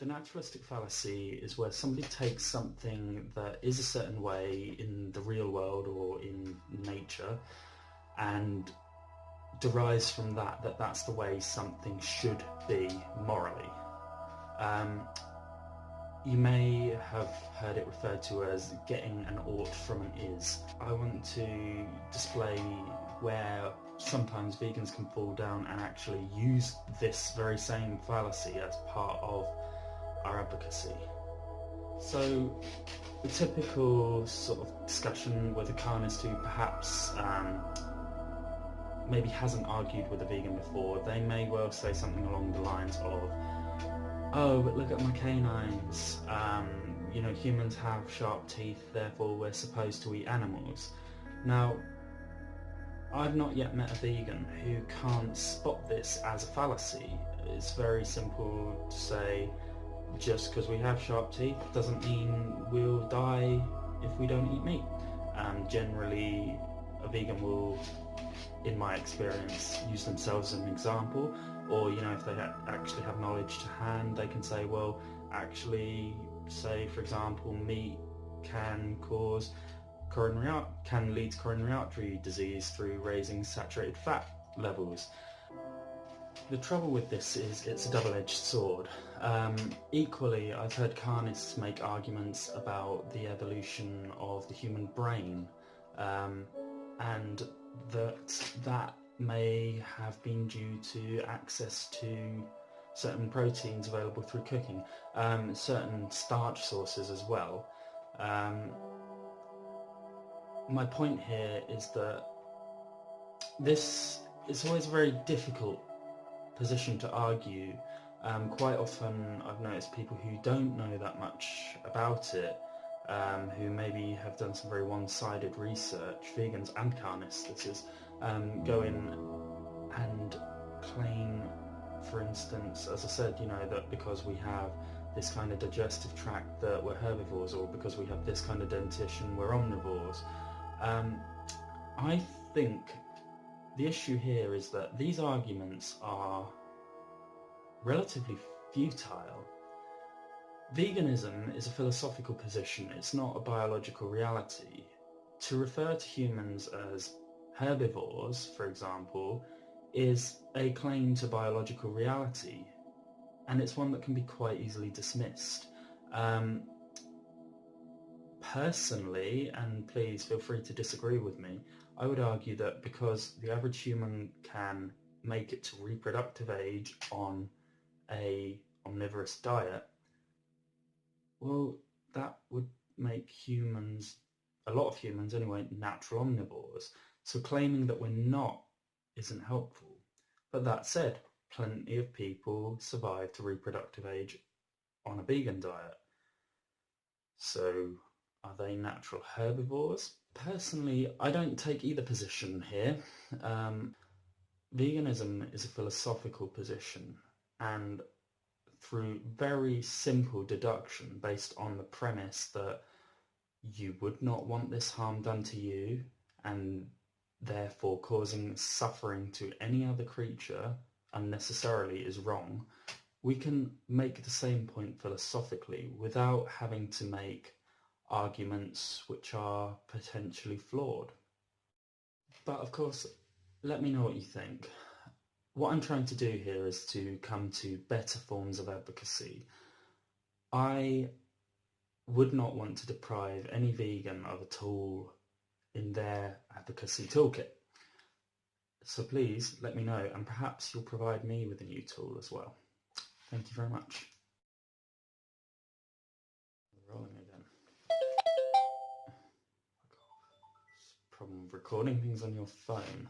The naturalistic fallacy is where somebody takes something that is a certain way in the real world or in nature and derives from that that's the way something should be morally. You may have heard it referred to as getting an ought from an is. I want to display where sometimes vegans can fall down and actually use this very same fallacy as part of our advocacy. So the typical sort of discussion with a carnist who perhaps maybe hasn't argued with a vegan before, they may well say something along the lines of, oh, but look at my canines, humans have sharp teeth, therefore we're supposed to eat animals. Now, I've not yet met a vegan who can't spot this as a fallacy. It's very simple to say, just because we have sharp teeth doesn't mean we'll die if we don't eat meat. Generally, a vegan will, in my experience, use themselves as an example, or if they actually have knowledge to hand, they can say, well, actually, say for example, meat can lead to coronary artery disease through raising saturated fat levels. The trouble with this is it's a double-edged sword. Equally, I've heard carnists make arguments about the evolution of the human brain, and that may have been due to access to certain proteins available through cooking, certain starch sources as well. My point here is that this is always a very difficult position to argue. Quite often I've noticed people who don't know that much about it, who maybe have done some very one-sided research, vegans and carnists this is, go in and claim, for instance, as I said, that because we have this kind of digestive tract that we're herbivores, or because we have this kind of dentition we're omnivores. I think the issue here is that these arguments are relatively futile. Veganism is a philosophical position, it's not a biological reality. To refer to humans as herbivores, for example, is a claim to biological reality, and it's one that can be quite easily dismissed. Personally, and please feel free to disagree with me, I would argue that because the average human can make it to reproductive age on a omnivorous diet, well, that would make humans, a lot of humans anyway, natural omnivores. So claiming that we're not isn't helpful. But that said, plenty of people survive to reproductive age on a vegan diet. So are they natural herbivores? Personally, I don't take either position here. Veganism is a philosophical position, and through very simple deduction based on the premise that you would not want this harm done to you, and therefore causing suffering to any other creature unnecessarily is wrong, we can make the same point philosophically without having to make arguments which are potentially flawed. But of course, let me know what you think. What I'm trying to do here is to come to better forms of advocacy. I would not want to deprive any vegan of a tool in their advocacy toolkit. So please let me know, and perhaps you'll provide me with a new tool as well. Thank you very much. Rolling again. Problem with recording things on your phone.